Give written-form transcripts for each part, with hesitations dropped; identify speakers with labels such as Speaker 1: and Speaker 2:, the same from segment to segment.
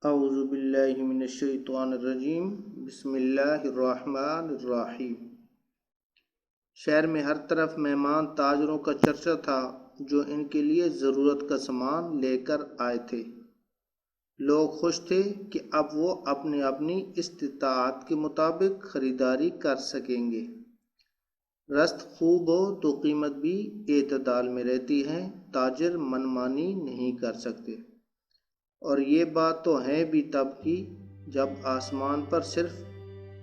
Speaker 1: اعوذ باللہ من الشیطان الرجیم بسم اللہ الرحمن الرحیم۔ شہر میں ہر طرف مہمان تاجروں کا چرچا تھا جو ان کے لیے ضرورت کا سامان لے کر آئے تھے۔ لوگ خوش تھے کہ اب وہ اپنی اپنی استطاعت کے مطابق خریداری کر سکیں گے۔ رزق خوب ہو تو قیمت بھی اعتدال میں رہتی ہے، تاجر منمانی نہیں کر سکتے۔ اور یہ بات تو ہے بھی تب کی جب آسمان پر صرف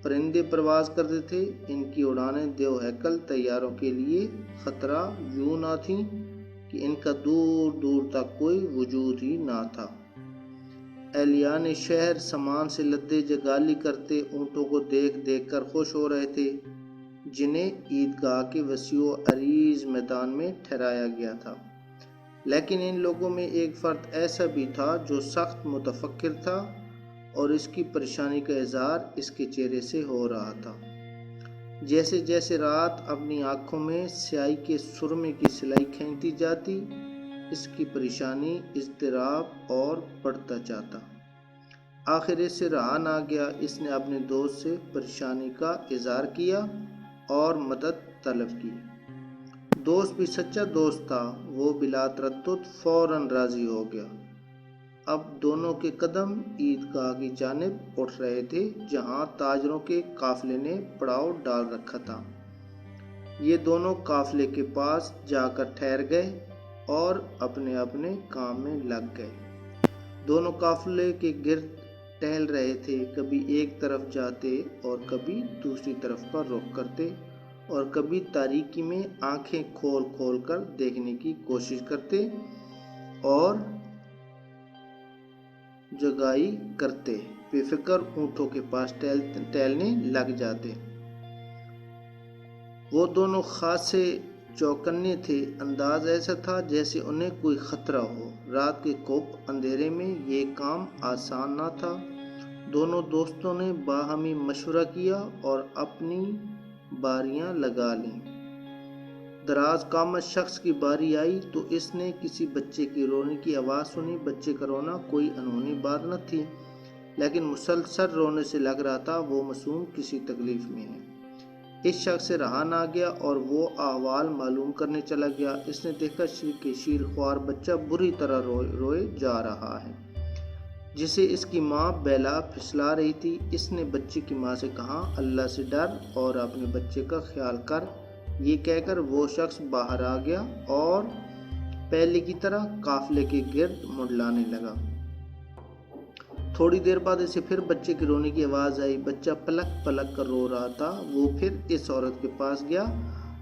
Speaker 1: پرندے پرواز کرتے تھے۔ ان کی اڑانیں دیو ہیکل طیاروں کے لیے خطرہ یوں نہ تھیں کہ ان کا دور دور تک کوئی وجود ہی نہ تھا۔ اہلیان شہر سامان سے لدے جگالی کرتے اونٹوں کو دیکھ دیکھ کر خوش ہو رہے تھے، جنہیں عیدگاہ کے وسیع و عریض میدان میں ٹھہرایا گیا تھا۔ لیکن ان لوگوں میں ایک فرد ایسا بھی تھا جو سخت متفکر تھا، اور اس کی پریشانی کا اظہار اس کے چہرے سے ہو رہا تھا۔ جیسے جیسے رات اپنی آنکھوں میں سیاہی کے سرمے کی سلائی کھینچتی جاتی، اس کی پریشانی، اضطراب اور بڑھتا جاتا۔ آخر اس سے رہا نہ گیا، اس نے اپنے دوست سے پریشانی کا اظہار کیا اور مدد طلب کی۔ دوست بھی سچا دوست تھا، وہ بلا تردد فوراً راضی ہو گیا۔ اب دونوں کے قدم عیدگاہ کی جانب اٹھ رہے تھے جہاں تاجروں کے قافلے نے پڑاؤ ڈال رکھا تھا۔ یہ دونوں قافلے کے پاس جا کر ٹھہر گئے اور اپنے اپنے کام میں لگ گئے۔ دونوں قافلے کے گرد ٹہل رہے تھے، کبھی ایک طرف جاتے اور کبھی دوسری طرف پر رخ کرتے، اور کبھی تاریکی میں آنکھیں کھول کھول کر دیکھنے کی کوشش کرتے اور جگائی کرتے، بے فکر اونٹوں کے پاس ٹہلنے لگ جاتے۔ وہ دونوں خاصے چوکنے تھے، انداز ایسا تھا جیسے انہیں کوئی خطرہ ہو۔ رات کے کپ اندھیرے میں یہ کام آسان نہ تھا۔ دونوں دوستوں نے باہمی مشورہ کیا اور اپنی باریاں لگا لیں۔ دراز قامت شخص کی باری آئی تو اس نے کسی بچے کے رونے کی آواز سنی۔ بچے کا رونا کوئی انہونی بات نہ تھی، لیکن مسلسل رونے سے لگ رہا تھا وہ معصوم کسی تکلیف میں ہے۔ اس شخص سے رہا نہ گیا اور وہ احوال معلوم کرنے چلا گیا۔ اس نے دیکھا کہ شیرخوار بچہ بری طرح روئے جا رہا ہے، جسے اس کی ماں بہلا پھسلا رہی تھی۔ اس نے بچے کی ماں سے کہا، اللہ سے ڈر اور اپنے بچے کا خیال کر۔ یہ کہہ کر وہ شخص باہر آ گیا اور پہلے کی طرح قافلے کے گرد منڈلانے لگا۔ تھوڑی دیر بعد اسے پھر بچے کے رونے کی آواز آئی۔ بچہ پلک پلک کر رو رہا تھا۔ وہ پھر اس عورت کے پاس گیا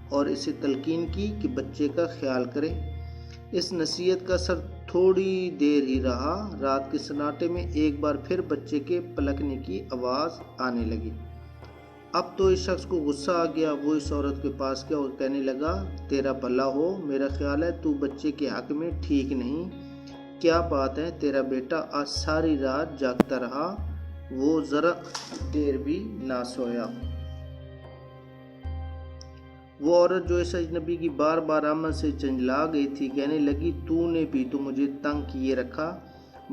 Speaker 1: اور اسے تلقین کی کہ بچے کا خیال کرے۔ اس نصیحت کا اثر تھوڑی دیر ہی رہا۔ رات کے سناٹے میں ایک بار پھر بچے کے پلکنے کی آواز آنے لگی۔ اب تو اس شخص کو غصہ آ گیا۔ وہ اس عورت کے پاس گیا اور کہنے لگا، تیرا بھلا ہو، میرا خیال ہے تو بچے کے حق میں ٹھیک نہیں۔ کیا بات ہے، تیرا بیٹا آج ساری رات جاگتا رہا، وہ ذرا دیر بھی نہ سویا۔ وہ عورت جو اس اجنبی کی بار بار آمد سے جنجلا گئی تھی کہنے لگی، تو نے بھی تو مجھے تنگ کیے رکھا،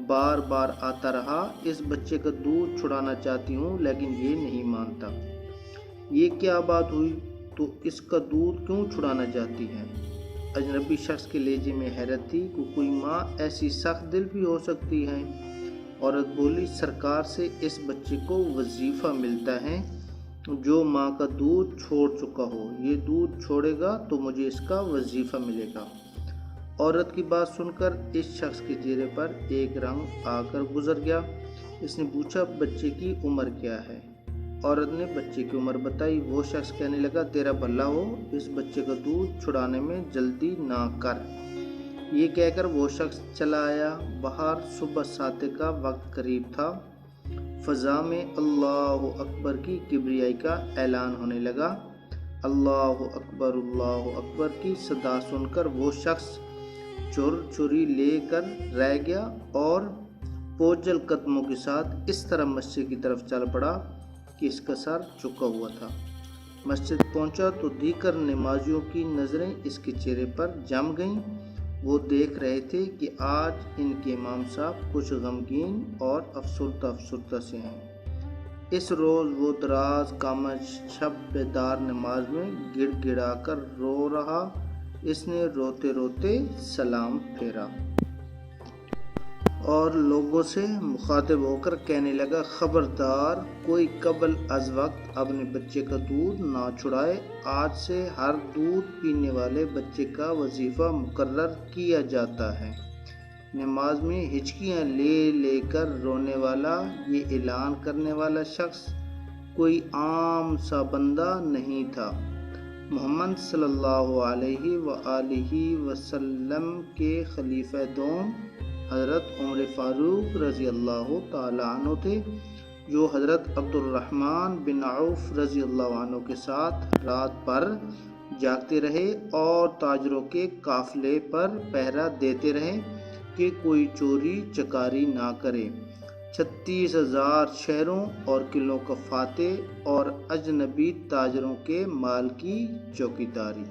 Speaker 1: بار بار آتا رہا۔ اس بچے کا دودھ چھڑانا چاہتی ہوں لیکن یہ نہیں مانتا۔ یہ کیا بات ہوئی، تو اس کا دودھ کیوں چھڑانا چاہتی ہے؟ اجنبی شخص کے لہجے میں حیرت تھی کہ کوئی ماں ایسی سخت دل بھی ہو سکتی ہے۔ عورت بولی، سرکار سے اس بچے کو وظیفہ ملتا ہے جو ماں کا دودھ چھوڑ چکا ہو۔ یہ دودھ چھوڑے گا تو مجھے اس کا وظیفہ ملے گا۔ عورت کی بات سن کر اس شخص کے چہرے پر ایک رنگ آ کر گزر گیا۔ اس نے پوچھا، بچے کی عمر کیا ہے؟ عورت نے بچے کی عمر بتائی۔ وہ شخص کہنے لگا، تیرا بھلا ہو، اس بچے کا دودھ چھڑانے میں جلدی نہ کر۔ یہ کہہ کر وہ شخص چلا آیا۔ باہر صبح ساتے کا وقت قریب تھا۔ فضا میں اللہ اکبر کی کبریائی کا اعلان ہونے لگا۔ اللہ اکبر کی صدا سن کر وہ شخص چھری لے کر رہ گیا اور بوجھل قدموں کے ساتھ اس طرح مسجد کی طرف چل پڑا کہ اس کا سر جھکا ہوا تھا۔ مسجد پہنچا تو دیگر نمازیوں کی نظریں اس کے چہرے پر جم گئیں وہ دیکھ رہے تھے کہ آج ان کے امام صاحب کچھ غمگین اور افسردہ سے ہیں۔ اس روز وہ دراز قامت شب بیدار نماز میں گڑ گڑا کر رو رہا۔ اس نے روتے روتے سلام پھیرا اور لوگوں سے مخاطب ہو کر کہنے لگا، خبردار کوئی قبل از وقت اپنے بچے کا دودھ نہ چھڑائے۔ آج سے ہر دودھ پینے والے بچے کا وظیفہ مقرر کیا جاتا ہے۔ نماز میں ہچکیاں لے لے کر رونے والا یہ اعلان کرنے والا شخص کوئی عام سا بندہ نہیں تھا۔ محمد صلی اللہ علیہ وآلہ وسلم کے خلیفہ دوم حضرت عمر فاروق رضی اللہ تعالیٰ عنہ تھے، جو حضرت عبد الرحمن بن عوف رضی اللہ عنہ کے ساتھ رات بھر جاگتے رہے اور تاجروں کے قافلے پر پہرا دیتے رہے کہ کوئی چوری چکاری نہ کرے۔ 36,000 شہروں اور قلعوں کا فاتح اور اجنبی تاجروں کے مال کی چوکیداری۔